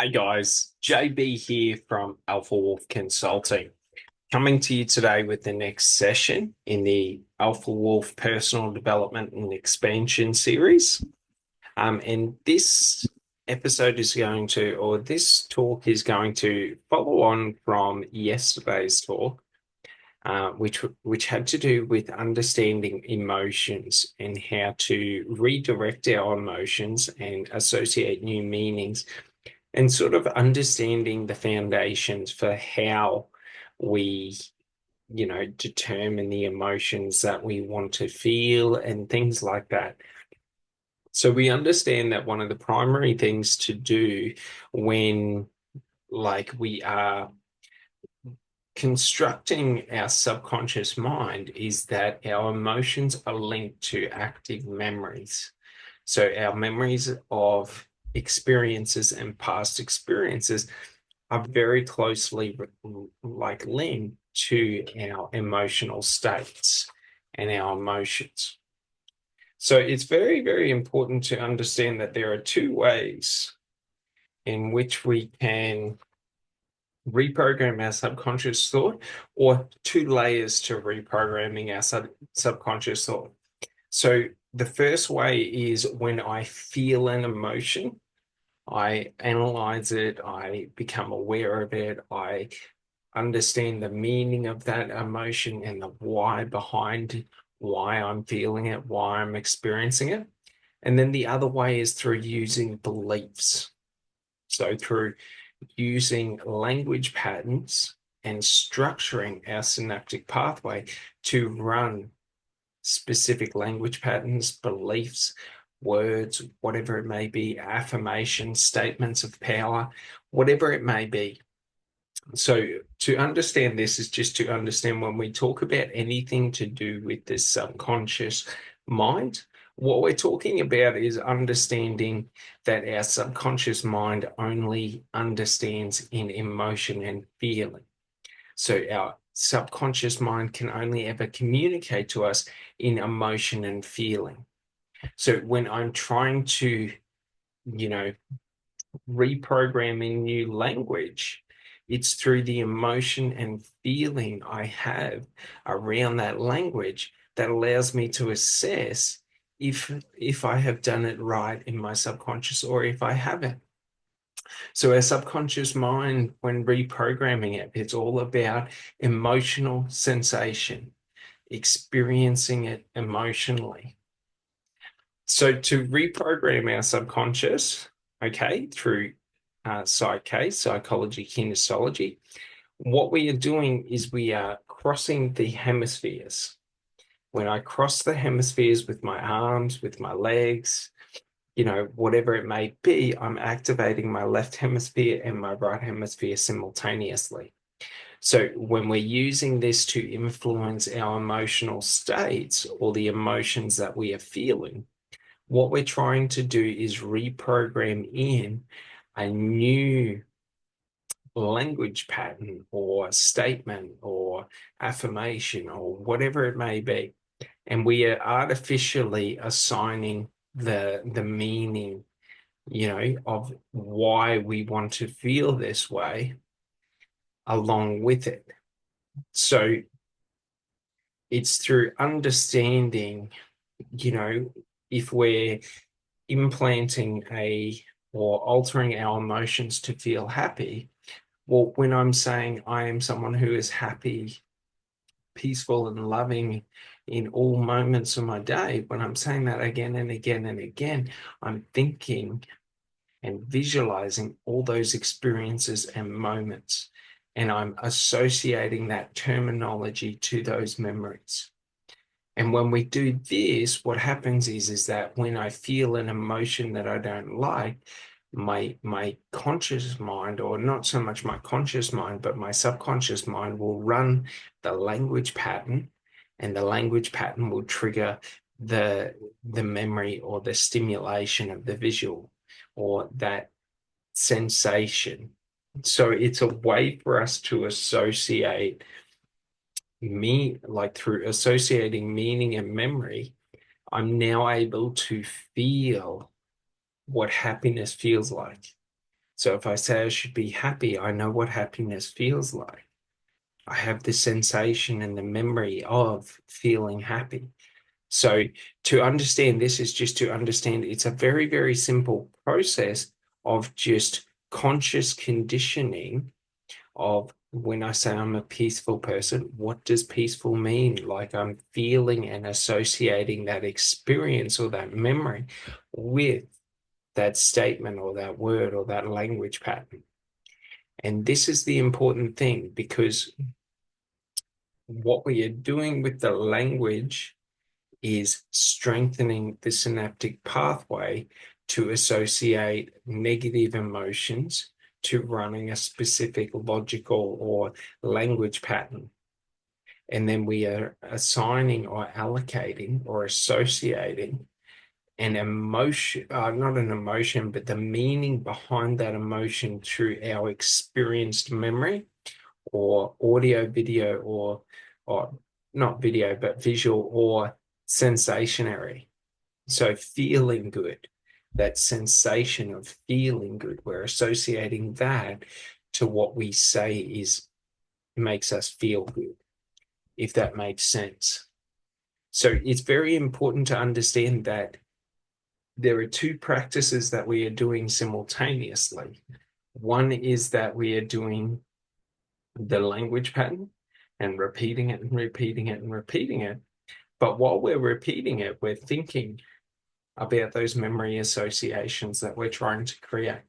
Hey guys, JB here from Alpha Wolf Consulting, coming to you today with the next session in the Alpha Wolf Personal Development and Expansion series. And this episode is going to, or this talk is going to follow on from yesterday's talk, which had to do with understanding emotions and how to redirect our emotions and associate new meanings and sort of understanding the foundations for how we, determine the emotions that we want to feel and things like that. So we understand that one of the primary things to do when we are constructing our subconscious mind is that our emotions are linked to active memories. So our memories of experiences and past experiences are very closely linked to our emotional states and our emotions. So it's very, very important to understand that there are two ways in which we can reprogram our subconscious thought, or two layers to reprogramming our subconscious thought. So the first way is when I feel an emotion, I analyze it, I become aware of it, I understand the meaning of that emotion and the why behind why I'm feeling it, why I'm experiencing it. And then the other way is through using beliefs. So through using language patterns and structuring our synaptic pathway to run specific language patterns, beliefs, words, whatever it may be, affirmations, statements of power, whatever it may be. So to understand this is just to understand when we talk about anything to do with this subconscious mind, what we're talking about is understanding that our subconscious mind only understands in emotion and feeling. So our subconscious mind can only ever communicate to us in emotion and feeling. So when I'm trying to, you know, reprogram in new language, it's through the emotion and feeling I have around that language that allows me to assess if I have done it right in my subconscious or if I haven't. So our subconscious mind, when reprogramming it, it's all about emotional sensation, experiencing it emotionally. So to reprogram our subconscious, okay, through psychology, kinesiology, what we are doing is we are crossing the hemispheres. When I cross the hemispheres with my arms, with my legs, whatever it may be, I'm activating my left hemisphere and my right hemisphere simultaneously. So when we're using this to influence our emotional states or the emotions that we are feeling, what we're trying to do is reprogram in a new language pattern or statement or affirmation or whatever it may be. And we are artificially assigning the meaning, of why we want to feel this way along with it. So it's through understanding, if we're implanting or altering our emotions to feel happy. Well, when I'm saying I am someone who is happy, peaceful, and loving in all moments of my day, when I'm saying that again and again and again, I'm thinking and visualizing all those experiences and moments. And I'm associating that terminology to those memories. And when we do this, what happens is that when I feel an emotion that I don't like, my conscious mind, or not so much my conscious mind, but my subconscious mind will run the language pattern, and the language pattern will trigger the memory or the stimulation of the visual or that sensation. So it's a way for us to associate through associating meaning and memory, I'm now able to feel what happiness feels like. So if I say I should be happy, I know what happiness feels like. I have the sensation and the memory of feeling happy. So to understand this is just to understand it's a very, very simple process of just conscious conditioning of when I say I'm a peaceful person, what does peaceful mean? Like I'm feeling and associating that experience or that memory with that statement or that word or that language pattern. And this is the important thing because what we are doing with the language is strengthening the synaptic pathway to associate negative emotions to running a specific logical or language pattern. And then we are assigning or allocating or associating an emotion, not an emotion, but the meaning behind that emotion through our experienced memory or audio, video, or not video, but visual or sensationary. So feeling good, that sensation of feeling good, we're associating that to what we say is makes us feel good, if that makes sense. So it's very important to understand that there are two practices that we are doing simultaneously. One is that we are doing the language pattern and repeating it and repeating it and repeating it. But while we're repeating it, we're thinking about those memory associations that we're trying to create.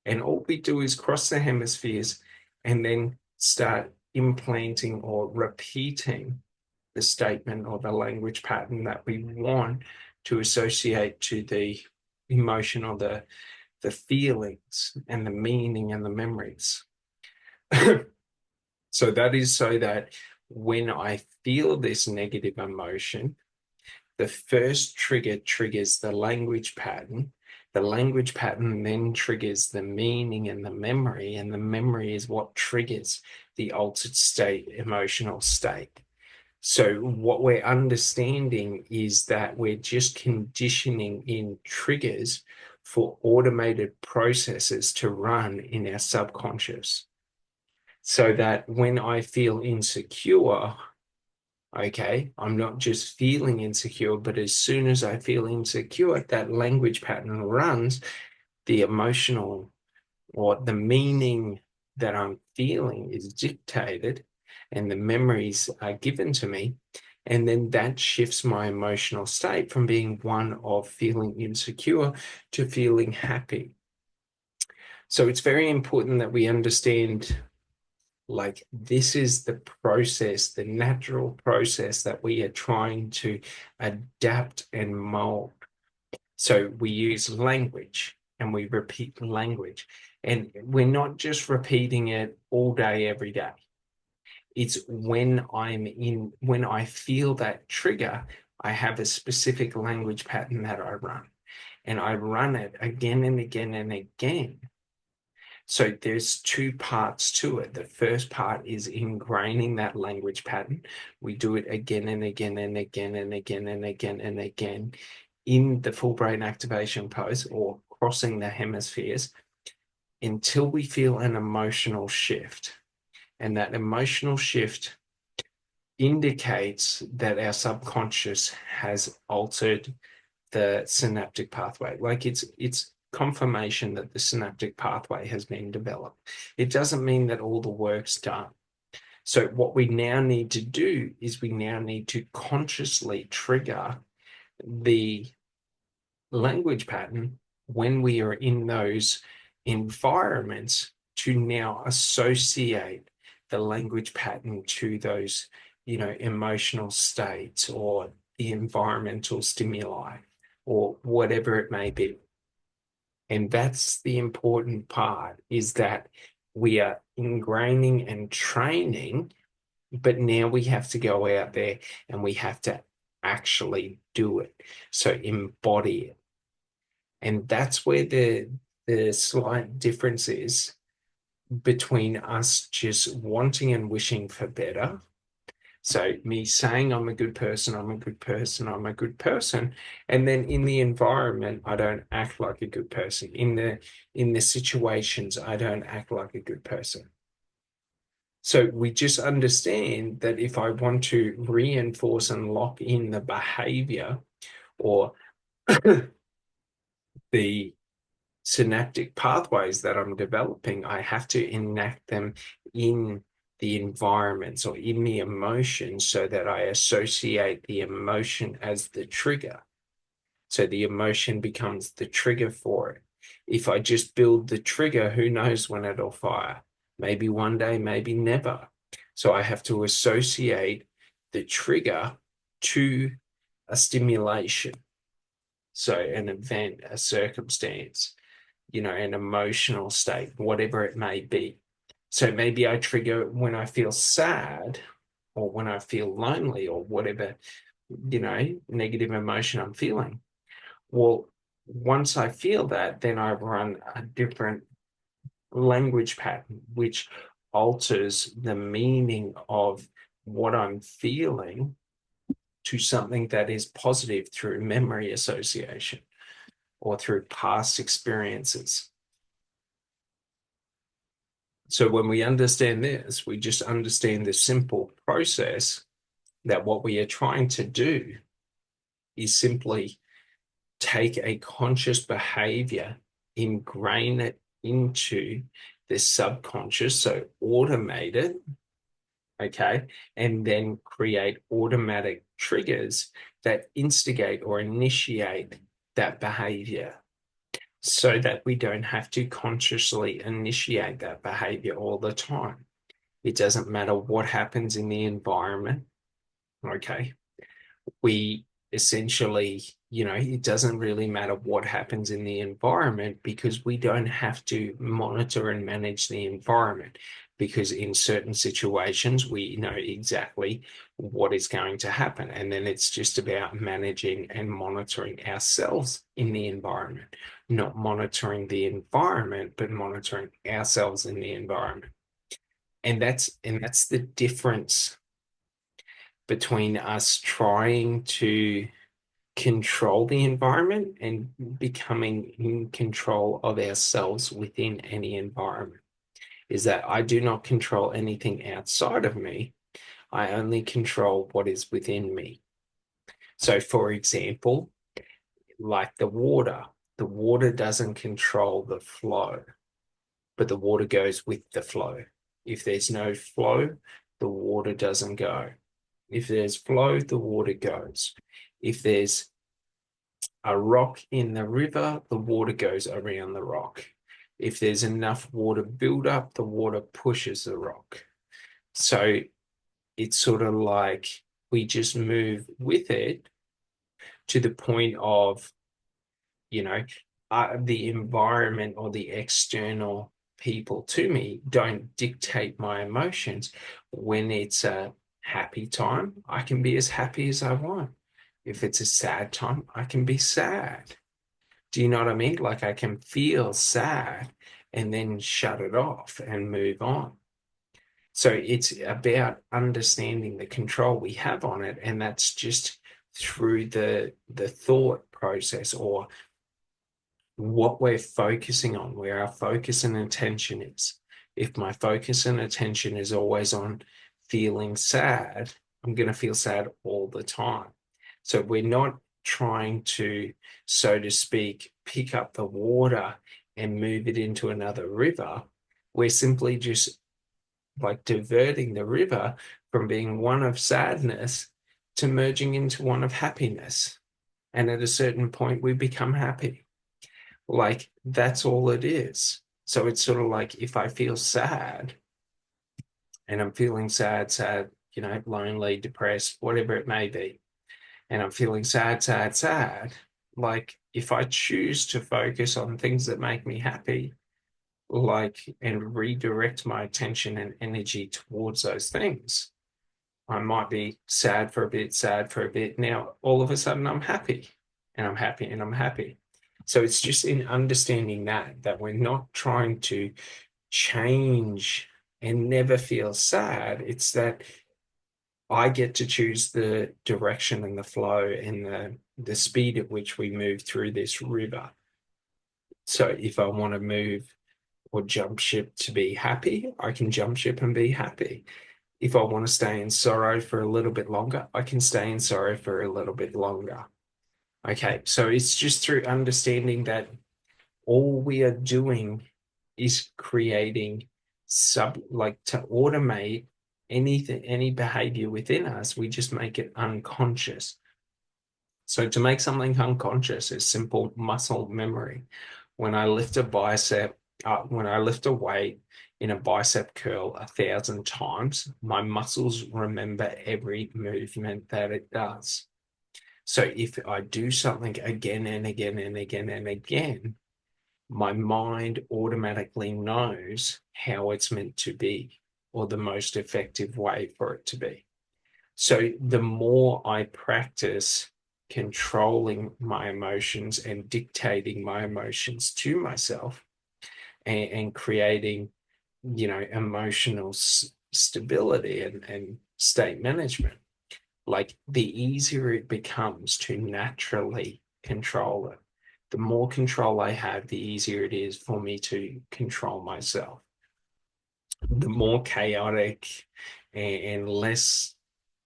And all we do is cross the hemispheres and then start implanting or repeating the statement or the language pattern that we want to associate to the emotion or the feelings and the meaning and the memories. So that is so that when I feel this negative emotion, the first trigger triggers the language pattern. The language pattern then triggers the meaning and the memory is what triggers the altered state, emotional state. So what we're understanding is that we're just conditioning in triggers for automated processes to run in our subconscious. So that when I feel insecure, okay, I'm not just feeling insecure, but as soon as I feel insecure, that language pattern runs, the emotional or the meaning that I'm feeling is dictated and the memories are given to me. And then that shifts my emotional state from being one of feeling insecure to feeling happy. So it's very important that we understand like this is the process, the natural process that we are trying to adapt and mold. So we use language and we repeat language. And we're not just repeating it all day, every day. It's when when I feel that trigger, I have a specific language pattern that I run. And I run it again and again and again. So there's two parts to it. The first part is ingraining that language pattern. We do it again and again and again and again and again and again in the full brain activation pose or crossing the hemispheres until we feel an emotional shift. And that emotional shift indicates that our subconscious has altered the synaptic pathway. Like it's confirmation that the synaptic pathway has been developed. It doesn't mean that all the work's done. So what we now need to do is we now need to consciously trigger the language pattern when we are in those environments to now associate the language pattern to those, emotional states or the environmental stimuli or whatever it may be. And that's the important part is that we are ingraining and training, but now we have to go out there and we have to actually do it. So embody it. And that's where the slight difference is between us just wanting and wishing for better. So me saying I'm a good person, I'm a good person, I'm a good person, and then in the environment, I don't act like a good person. In the situations, I don't act like a good person. So we just understand that if I want to reinforce and lock in the behavior or the synaptic pathways that I'm developing, I have to enact them in the environments or in the emotions so that I associate the emotion as the trigger. So the emotion becomes the trigger for it. If I just build the trigger, who knows when it'll fire? Maybe one day, maybe never. So I have to associate the trigger to a stimulation. So an event, a circumstance, an emotional state, whatever it may be. So maybe I trigger when I feel sad or when I feel lonely or whatever, negative emotion I'm feeling. Well, once I feel that, then I run a different language pattern, which alters the meaning of what I'm feeling to something that is positive through memory association or through past experiences. So when we understand this, we just understand the simple process that what we are trying to do is simply take a conscious behavior, ingrain it into the subconscious, so automate it, okay, and then create automatic triggers that instigate or initiate that behavior so that we don't have to consciously initiate that behavior all the time. It doesn't matter what happens in the environment, okay? We essentially, it doesn't really matter what happens in the environment because we don't have to monitor and manage the environment because in certain situations we know exactly what is going to happen. And then it's just about managing and monitoring ourselves in the environment, not monitoring the environment, but monitoring ourselves in the environment. And that's the difference between us trying to control the environment and becoming in control of ourselves within any environment. Is that I do not control anything outside of me. I only control what is within me. So, for example, like the water doesn't control the flow, but the water goes with the flow. If there's no flow, the water doesn't go. If there's flow, the water goes. If there's a rock in the river, the water goes around the rock. If there's enough water build up, the water pushes the rock. So it's sort of like we just move with it to the point of, you know, the environment or the external people to me don't dictate my emotions. When it's a happy time, I can be as happy as I want. If it's a sad time, I can be sad. Do you know what I mean? Like I can feel sad and then shut it off and move on. So it's about understanding the control we have on it, and that's just through the thought process or what we're focusing on, where our focus and attention is. If my focus and attention is always on feeling sad, I'm going to feel sad all the time. So we're not trying to, so to speak, pick up the water and move it into another river. We're simply just like diverting the river from being one of sadness to merging into one of happiness. And at a certain point, we become happy. Like that's all it is. So it's sort of like if I feel sad and I'm feeling sad, lonely, depressed, whatever it may be, and I'm feeling sad, like if I choose to focus on things that make me happy, like and redirect my attention and energy towards those things, I might be sad for a bit, sad for a bit. Now, all of a sudden, I'm happy and I'm happy and I'm happy. So it's just in understanding that we're not trying to change and never feel sad. It's that I get to choose the direction and the flow and the speed at which we move through this river. So if I want to move or jump ship to be happy, I can jump ship and be happy. If I want to stay in sorrow for a little bit longer, I can stay in sorrow for a little bit longer. Okay, so it's just through understanding that all we are doing is creating like to automate anything, any behavior within us. We just make it unconscious. So to make something unconscious is simple muscle memory. When I lift a bicep, when I lift a weight in a bicep curl 1,000 times, my muscles remember every movement that it does. So if I do something again and again and again and again, my mind automatically knows how it's meant to be or the most effective way for it to be. So the more I practice controlling my emotions and dictating my emotions to myself and creating, emotional stability and state management, like the easier it becomes to naturally control it. The more control I have, the easier it is for me to control myself. The more chaotic and less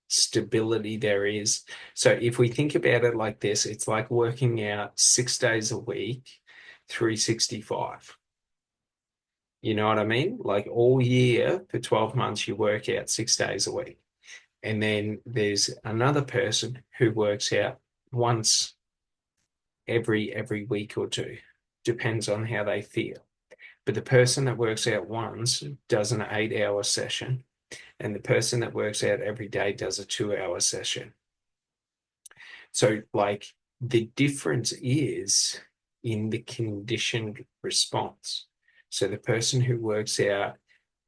stability there is. So if we think about it like this, it's like working out 6 days a week, 365. You know what I mean? Like all year for 12 months, you work out 6 days a week. And then there's another person who works out once every week or two. Depends on how they feel. But the person that works out once does an 8 hour session, and the person that works out every day does a 2 hour session. So, like, the difference is in the conditioned response. So, the person who works out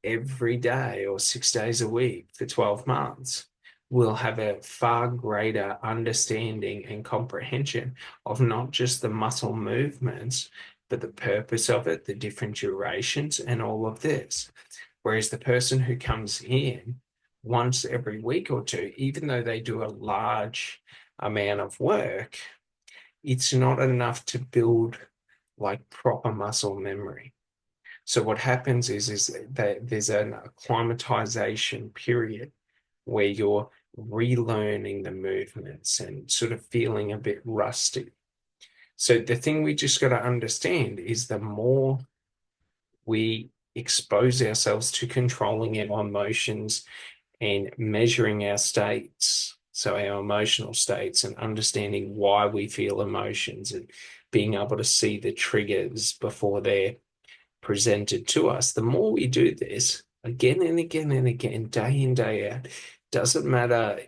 every day or 6 days a week for 12 months will have a far greater understanding and comprehension of not just the muscle movements, but the purpose of it, the different durations, and all of this. Whereas the person who comes in once every week or two, even though they do a large amount of work, it's not enough to build like proper muscle memory. So what happens is that there's an acclimatization period where you're relearning the movements and sort of feeling a bit rusty. So the thing we just got to understand is the more we expose ourselves to controlling our emotions and measuring our states, so our emotional states, and understanding why we feel emotions and being able to see the triggers before they're presented to us, the more we do this again and again and again, day in, day out, doesn't matter,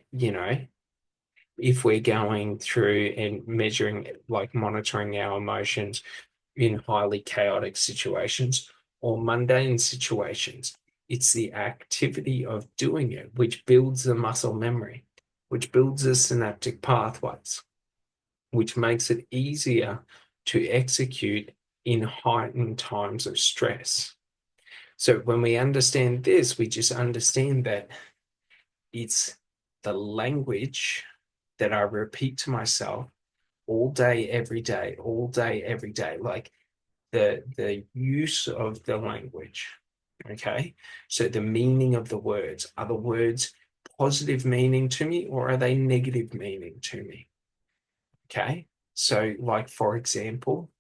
if we're going through and measuring, like monitoring our emotions in highly chaotic situations or mundane situations. It's the activity of doing it which builds the muscle memory, which builds the synaptic pathways, which makes it easier to execute in heightened times of stress. So when we understand this, we just understand that it's the language that I repeat to myself all day, every day, all day, every day, like the use of the language. Okay. So the meaning of the words, are the words positive meaning to me or are they negative meaning to me? Okay. So, like, for example,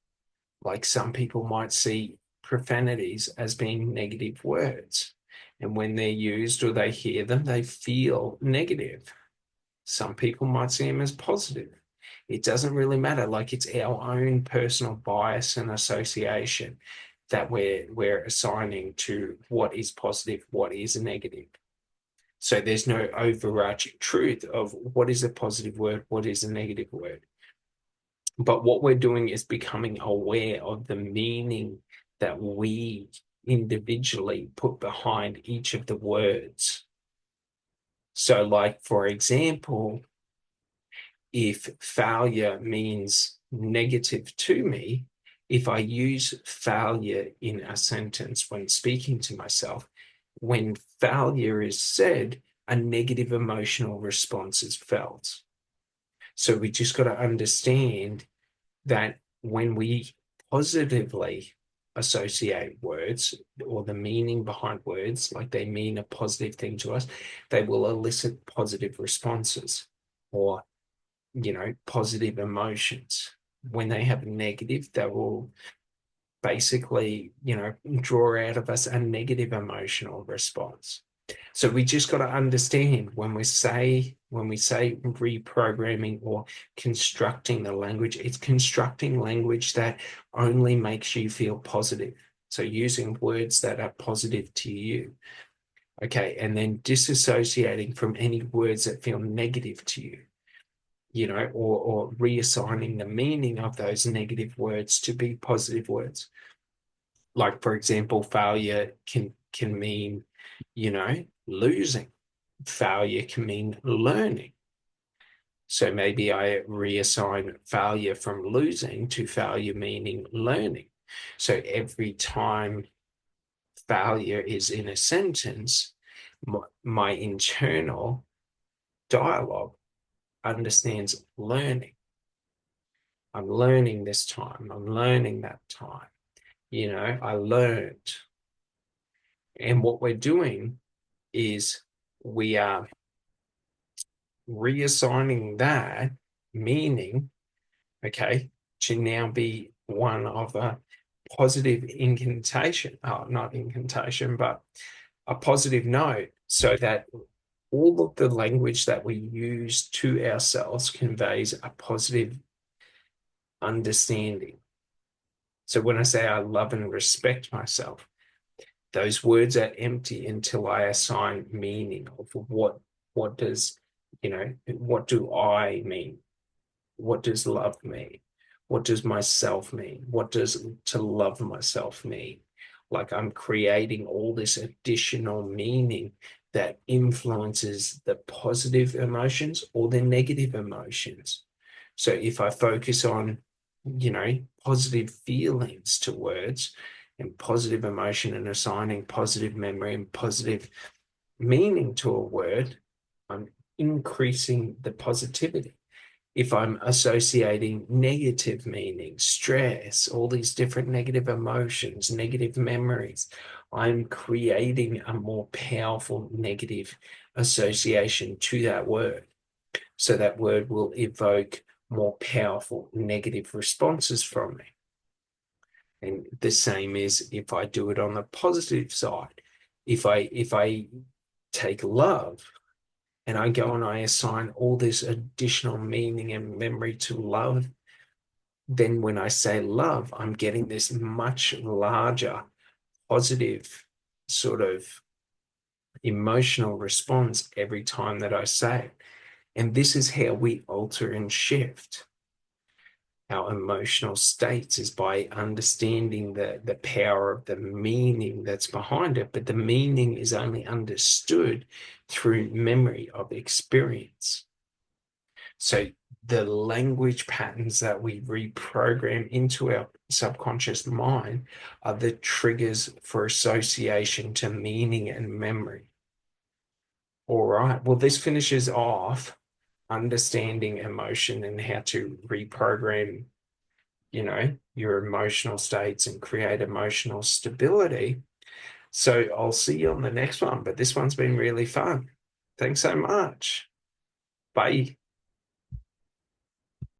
like some people might see profanities as being negative words. And when they're used or they hear them, they feel negative. Some people might see them as positive. It doesn't really matter. Like it's our own personal bias and association that we're assigning to what is positive, what is negative. So there's no overarching truth of what is a positive word, what is a negative word. But what we're doing is becoming aware of the meaning that we individually put behind each of the words. So, like, for example, if failure means negative to me, if I use failure in a sentence when speaking to myself, when failure is said, a negative emotional response is felt. So we just got to understand that when we positively associate words or the meaning behind words, like they mean a positive thing to us, they will elicit positive responses or, positive emotions. When they have negative, they will basically, draw out of us a negative emotional response. So we just got to understand when we say reprogramming or constructing the language, it's constructing language that only makes you feel positive. So using words that are positive to you. Okay. And then disassociating from any words that feel negative to you, or reassigning the meaning of those negative words to be positive words. Like, for example, failure can mean, losing. Failure can mean learning. So maybe I reassign failure from losing to failure meaning learning. So every time failure is in a sentence, my internal dialogue understands learning. I'm learning this time. I'm learning that time. I learned. And what we're doing is we are reassigning that meaning, okay, to now be one of a positive incantation, not incantation, but a positive note, so that all of the language that we use to ourselves conveys a positive understanding. So when I say I love and respect myself, those words are empty until I assign meaning of what does, what do I mean? What does love mean? What does myself mean? What does to love myself mean? Like I'm creating all this additional meaning that influences the positive emotions or the negative emotions. So if I focus on, positive feelings to words and positive emotion and assigning positive memory and positive meaning to a word, I'm increasing the positivity. If I'm associating negative meaning, stress, all these different negative emotions, negative memories, I'm creating a more powerful negative association to that word. So that word will evoke more powerful negative responses from me. And the same is if I do it on the positive side. If I take love and I go and I assign all this additional meaning and memory to love, then when I say love, I'm getting this much larger positive sort of emotional response every time that I say it. And this is how we alter and shift our emotional states, is by understanding the power of the meaning that's behind it. But the meaning is only understood through memory of experience. So the language patterns that we reprogram into our subconscious mind are the triggers for association to meaning and memory. All right. Well, this finishes off understanding emotion and how to reprogram, your emotional states and create emotional stability. So I'll see you on the next one, but this one's been really fun. Thanks so much. Bye.